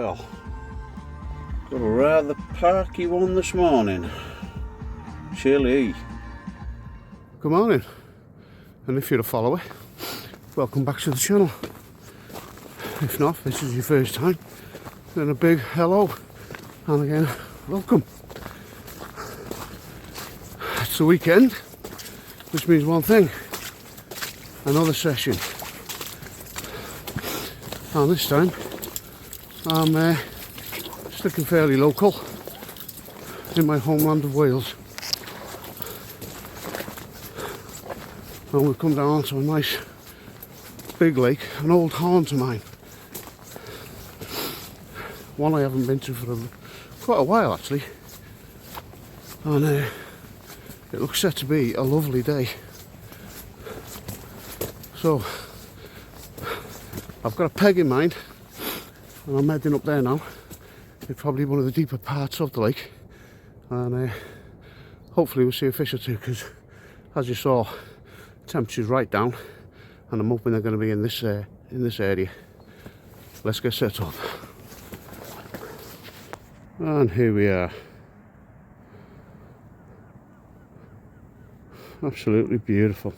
Well, got a rather parky one this morning. Chilly. Good morning, and if you're a follower, welcome back to the channel. If not, this is your first time, then a big hello, and again, welcome. It's the weekend, which means one thing, another session. And this time, I'm sticking fairly local in my homeland of Wales. And we've come down to a nice big lake, an old haunt of mine. One I haven't been to for quite a while actually. And it looks set to be a lovely day. So, I've got a peg in mind, and I'm heading up there now. It's probably one of the deeper parts of the lake, and hopefully we'll see a fish or two, because as you saw, temperature's right down, and I'm hoping they're going to be in this area. Let's get set up. And here we are. Absolutely beautiful.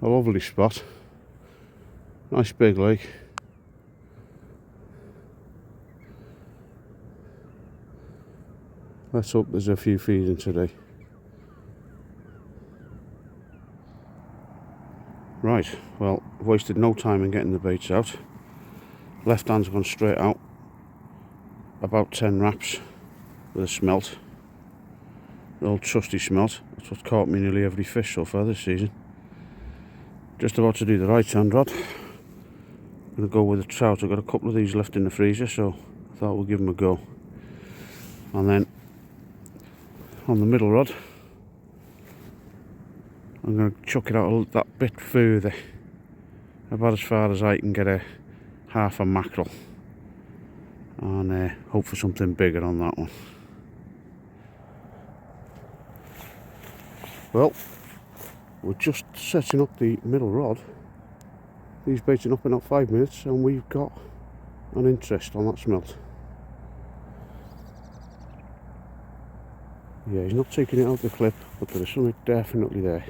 A lovely spot. Nice big lake. Let's hope there's a few feeding today. Right, well, I've wasted no time in getting the baits out. Left hand's gone straight out. About 10 wraps with a smelt. The old trusty smelt. That's what's caught me nearly every fish so far this season. Just about to do the right hand rod. I'm going to go with a trout. I've got a couple of these left in the freezer, so I thought we'll give them a go. And then on the middle rod, I'm going to chuck it out that bit further, about as far as I can get a half a mackerel, and hope for something bigger on that one. Well, we're just setting up the middle rod. He's baiting up in about 5 minutes, and we've got an interest on that smelt. Yeah, he's not taking it out the clip, but there is something definitely there.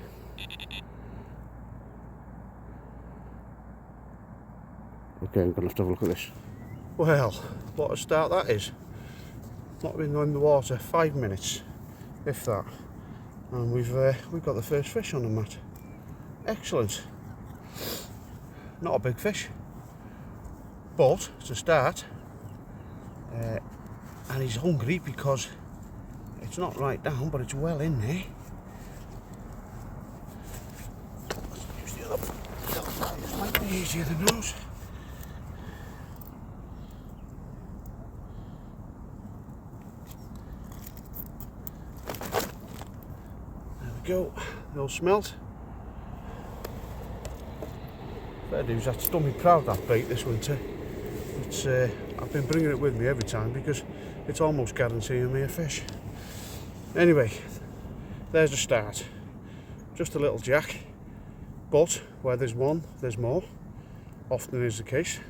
Okay, I'm going to have a look at this. Well, what a start that is. Not been in the water 5 minutes, if that. And we've got the first fish on the mat. Excellent. Not a big fish, but it's a start. And he's hungry because it's not right down, but it's well in there. Let's use the other side. This might be easier than those. There we go. They'll smelt. Fair dues, that's done me proud, that bait, this winter. It's I've been bringing it with me every time because it's almost guaranteeing me a fish. Anyway, there's the start. Just a little jack, but where there's one, there's more. Often is the case,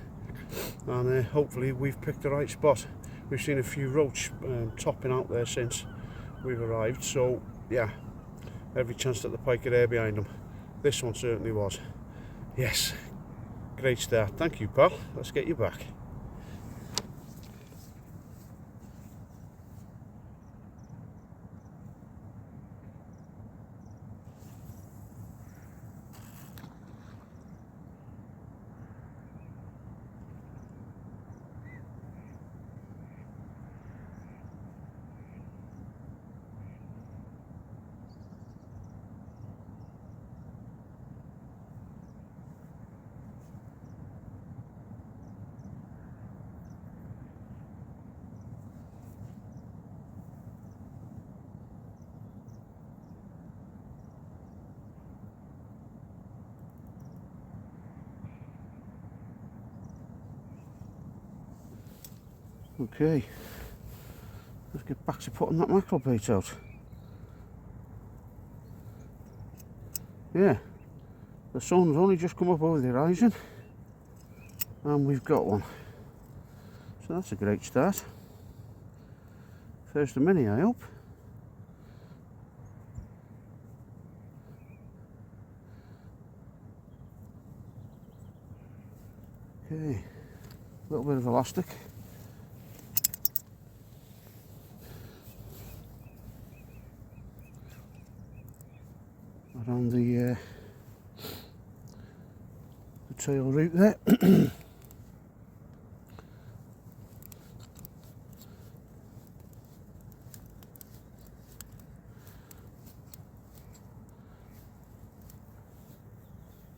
and hopefully we've picked the right spot. We've seen a few roach topping out there since we've arrived, so yeah, every chance that the pike are there behind them. This one certainly was. Yes, great start. Thank you, pal. Let's get you back. Okay, let's get back to putting that mackerel bait out. Yeah, The sun's only just come up over the horizon and we've got one. So that's a great start. First of many, I hope. Okay, a little bit of elastic. Around the tail root there.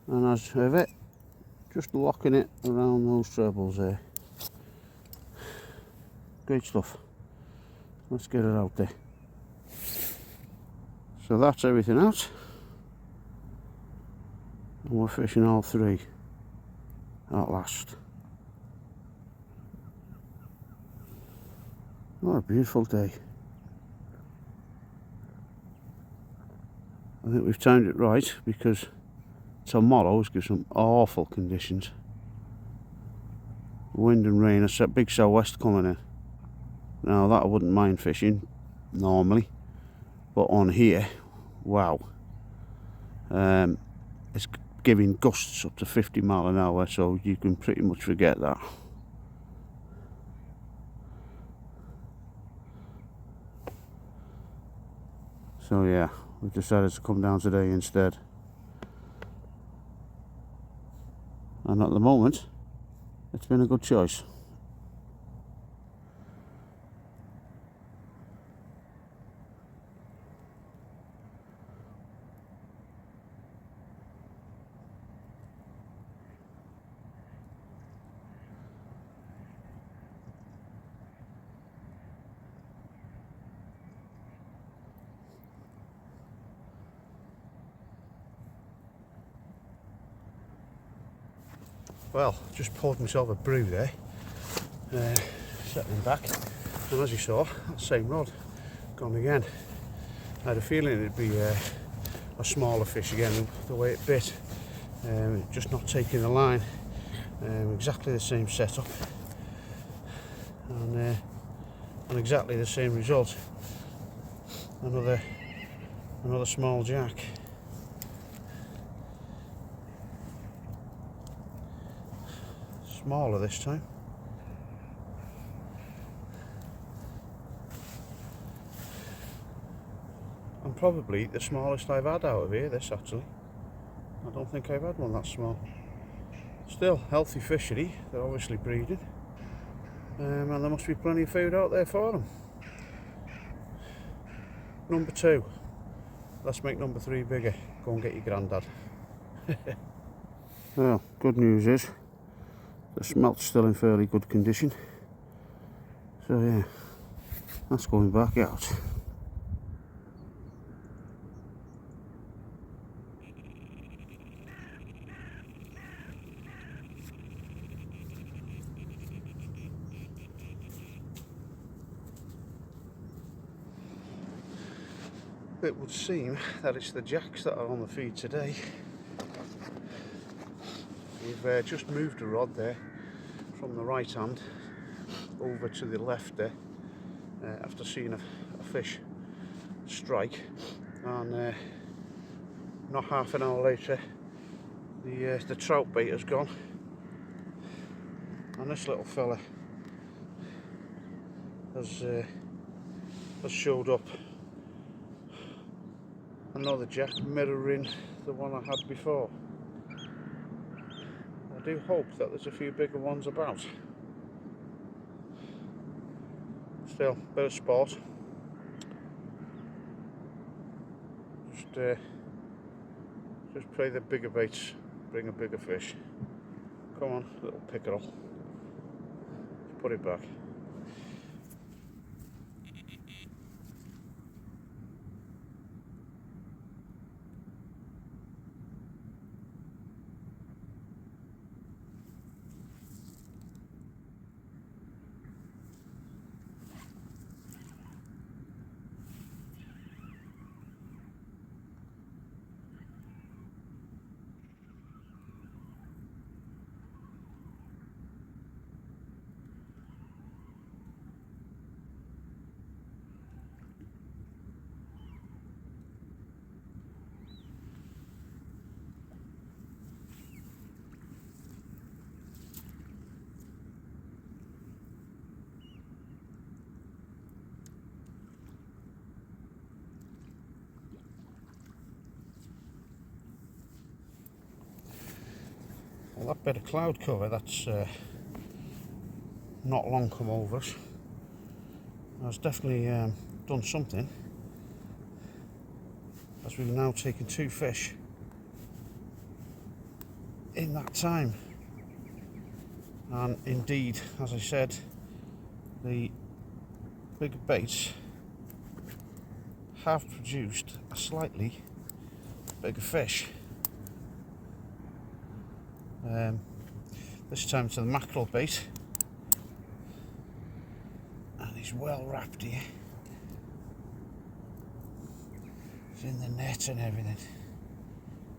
And as ever, just locking it around those trebles there. Great stuff. Let's get it out there. So that's everything out. And we're fishing all three at last. What a beautiful day. I think we've timed it right because tomorrow's got some awful conditions. Wind and rain, a big southwest coming in. Now that I wouldn't mind fishing normally, but on here, wow. It's giving gusts up to 50 mile an hour, so you can pretty much forget that. So yeah, we've decided to come down today instead. And at the moment, it's been a good choice. Well, just poured myself a brew there, settling back, and as you saw, that same rod, gone again. I had a feeling it'd be a smaller fish again, the way it bit, just not taking the line, exactly the same setup, and exactly the same result. Another small jack. Smaller this time. And probably the smallest I've had out of here, this actually. I don't think I've had one that small. Still, healthy fishery, they're obviously breeding. And there must be plenty of food out there for them. Number 2. Let's make number 3 bigger. Go and get your granddad. Well, good news is, the smelt's still in fairly good condition. So yeah, that's going back out. It would seem that it's the jacks that are on the feed today. We've just moved a rod there from the right hand over to the left there after seeing a fish strike, and not half an hour later the trout bait has gone, and this little fella has showed up. Another jack mirroring the one I had before. I do hope that there's a few bigger ones about. Still, bit of sport. Just pray the bigger baits bring a bigger fish. Come on, little pickerel. Put it back. Well, that bit of cloud cover, that's not long come over us. That's definitely done something, as we've now taken 2 fish in that time. And indeed, as I said, the bigger baits have produced a slightly bigger fish. This time to the mackerel bait, and he's well wrapped here. He's in the net and everything.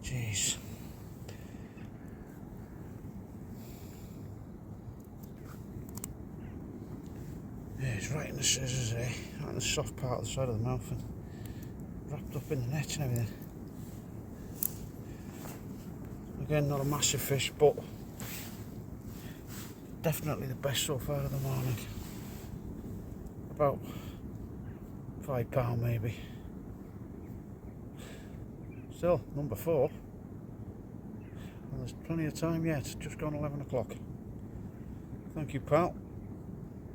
Jeez. Yeah, he's right in the scissors there, right in the soft part of the side of the mouth, and wrapped up in the net and everything. Again, not a massive fish, but definitely the best so far of the morning. About £5 maybe. Still, number 4. And there's plenty of time yet, it's just gone 11 o'clock. Thank you, pal.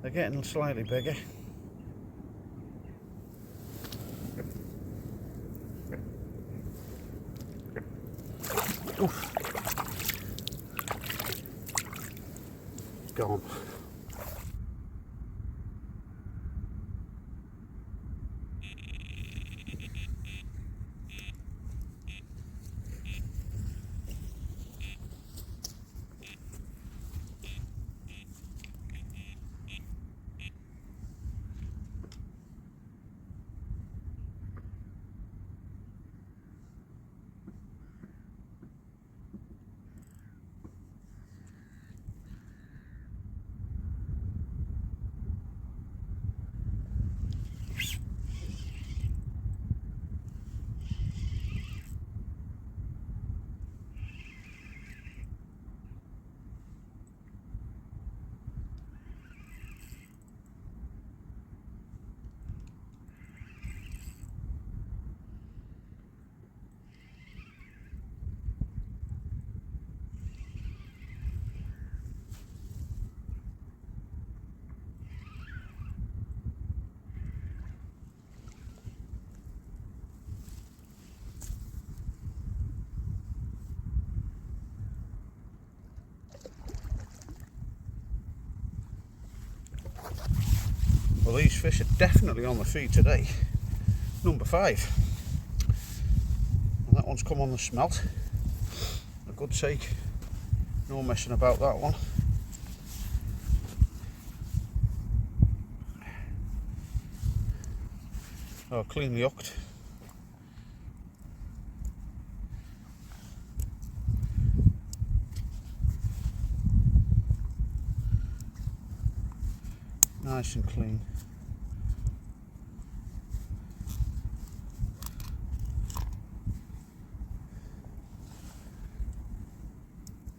They're getting slightly bigger. Oof. Gone. Well, these fish are definitely on the feed today. Number 5. And that one's come on the smelt. A good take. No messing about that one. Oh, cleanly hooked. Nice and clean.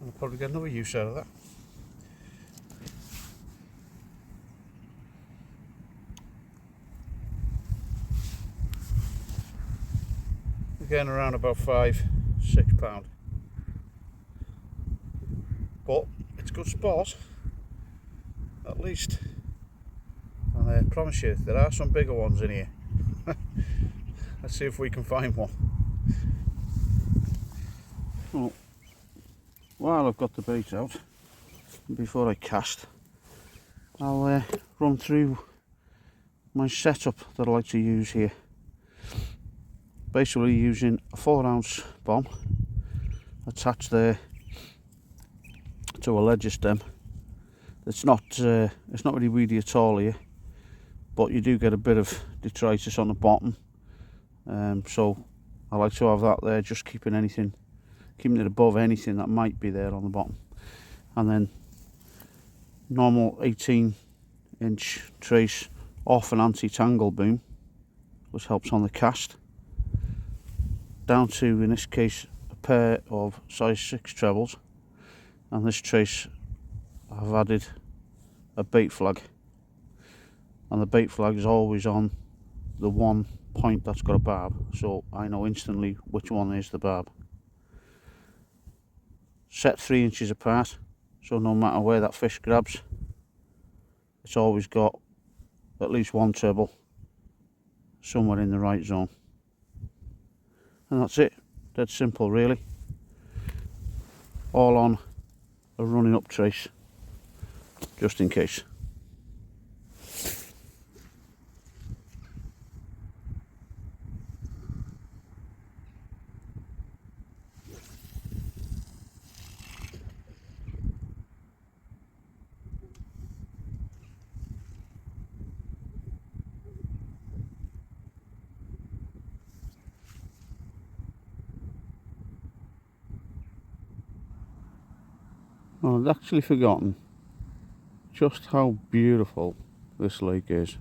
I'll probably get another use out of that. Again, around about £5-6. But it's good sport, at least. And I promise you, there are some bigger ones in here. Let's see if we can find one. Well, while I've got the bait out, before I cast, I'll run through my setup that I like to use here. Basically using a 4-ounce bomb attached there to a ledger stem. It's not really weedy at all here, but you do get a bit of detritus on the bottom. So I like to have that there, just keeping it above anything that might be there on the bottom. And then normal 18-inch trace off an anti-tangle boom, which helps on the cast. Down to, in this case, a pair of size 6 trebles, and this trace I've added a bait flag, and the bait flag is always on the one point that's got a barb, so I know instantly which one is the barb. set 3 inches apart, so no matter where that fish grabs, it's always got at least one treble somewhere in the right zone. And that's it. Dead simple, really. All on a running up trace, just in case. Oh, I'd actually forgotten just how beautiful this lake is.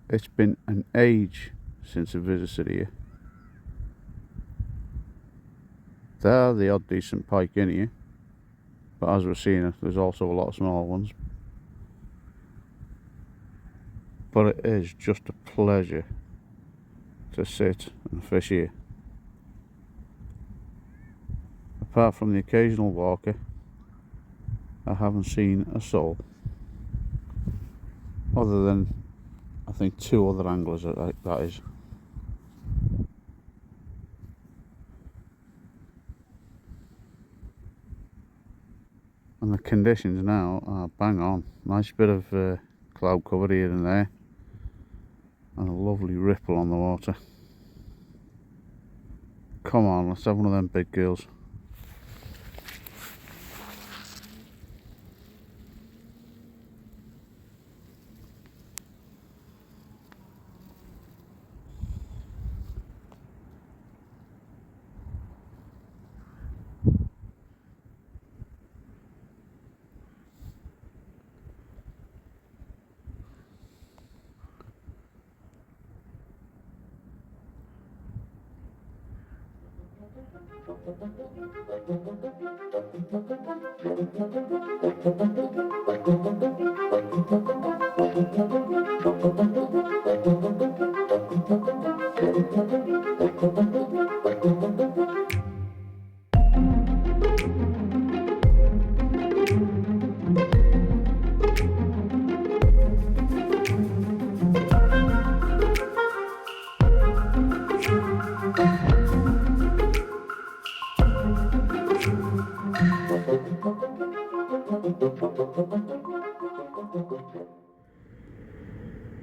It's been an age since I visited here. There are the odd decent pike in here, but as we're seeing, there's also a lot of small ones. But it is just a pleasure to sit and fish here. Apart from the occasional walker, I haven't seen a soul. Other than, I think, 2 other anglers, that is. And the conditions now are bang on. Nice bit of cloud cover here and there. And a lovely ripple on the water. Come on, let's have one of them big girls.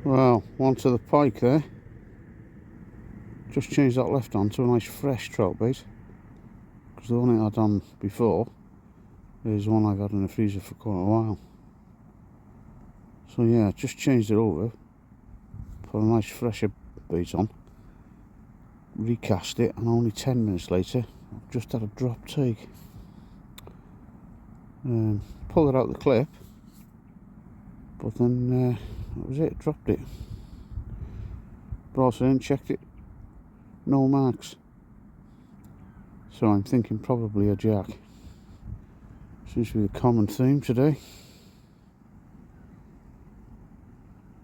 Well, onto the pike there. Just changed that left on to a nice fresh trout bait, because the one I had on before is one I've had in the freezer for quite a while. So yeah, just changed it over, put a nice fresher bait on, recast it, and only 10 minutes later I've just had a drop take. Pulled it out the clip, but then that was it, dropped it. Brought it in, checked it, no marks. So I'm thinking probably a jack. Seems to be the common theme today.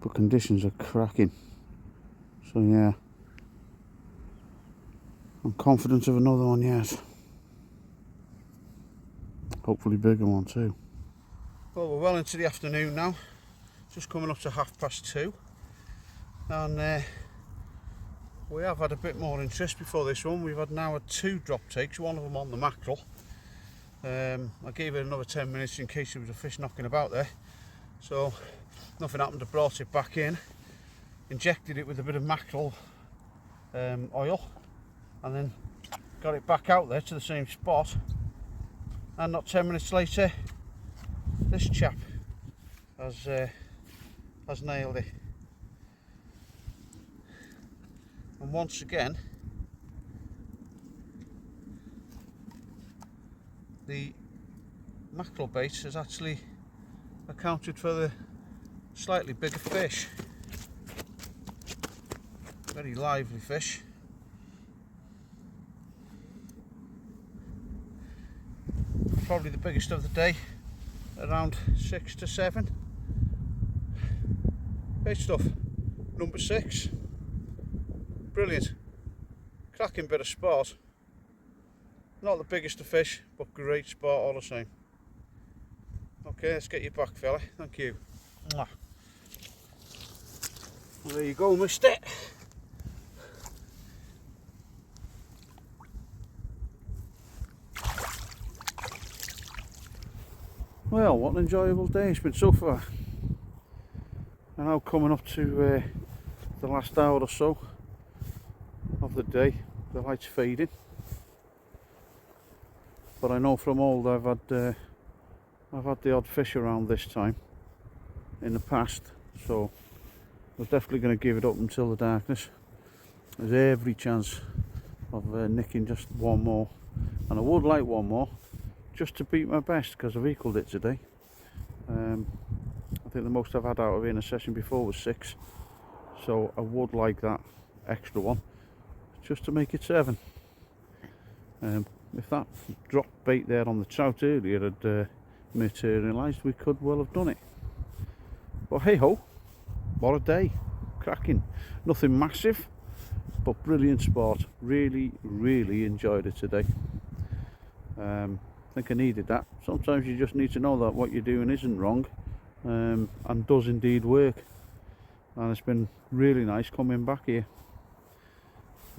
But conditions are cracking. So yeah, I'm confident of another one yet. Hopefully bigger one too. Well, we're well into the afternoon now. Just coming up to 2:30. And we have had a bit more interest before this one. We've had now 2 drop takes, one of them on the mackerel. I gave it another 10 minutes in case there was a fish knocking about there. So nothing happened, I brought it back in, injected it with a bit of mackerel oil, and then got it back out there to the same spot. And not 10 minutes later, this chap has nailed it. And once again, the mackerel bait has actually accounted for the slightly bigger fish. Very lively fish. Probably the biggest of the day, around 6 to 7. Great stuff. Number 6. Brilliant. cracking bit of sport. Not the biggest of fish, but great sport all the same. Okay, let's get you back, fella. Thank you. Mwah. Well, there you go, mister. Well, what an enjoyable day it's been so far. And now coming up to the last hour or so of the day. The light's fading, but I know from old I've had the odd fish around this time in the past, so we're definitely going to give it up until the darkness. There's every chance of nicking just one more, and I would like one more just to beat my best, because I've equalled it today. I think the most I've had out of it in a session before was 6, so I would like that extra one just to make it 7. If that drop bait there on the trout earlier had materialised, we could well have done it. But hey ho, what a day, cracking. Nothing massive, but brilliant sport. Really enjoyed it today. I think I needed that. Sometimes you just need to know that what you're doing isn't wrong, and does indeed work. And it's been really nice coming back here.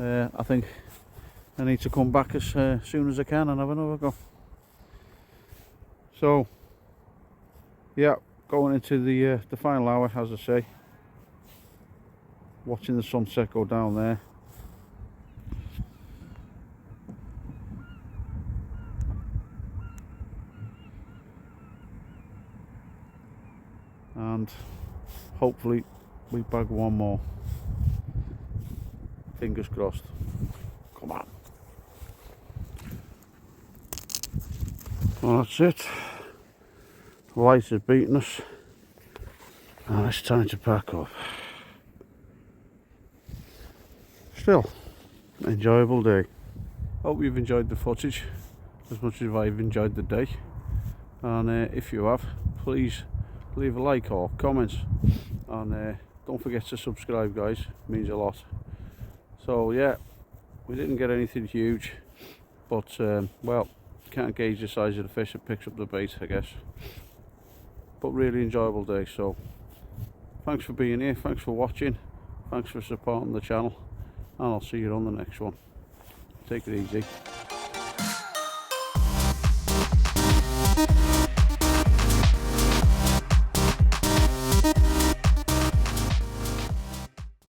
I think I need to come back as soon as I can and have another go. So yeah, going into the final hour, as I say, watching the sunset go down there. And hopefully we bag one more. Fingers crossed. Come on. Well, that's it. The lights have beaten us, and it's time to pack up. Still, enjoyable day. Hope you've enjoyed the footage as much as I've enjoyed the day. And if you have, please leave a like or comment, and don't forget to subscribe, guys. It means a lot. So yeah, we didn't get anything huge, but well, can't gauge the size of the fish that picks up the bait, I guess. But really enjoyable day. So thanks for being here, thanks for watching, thanks for supporting the channel, and I'll see you on the next one. Take it easy.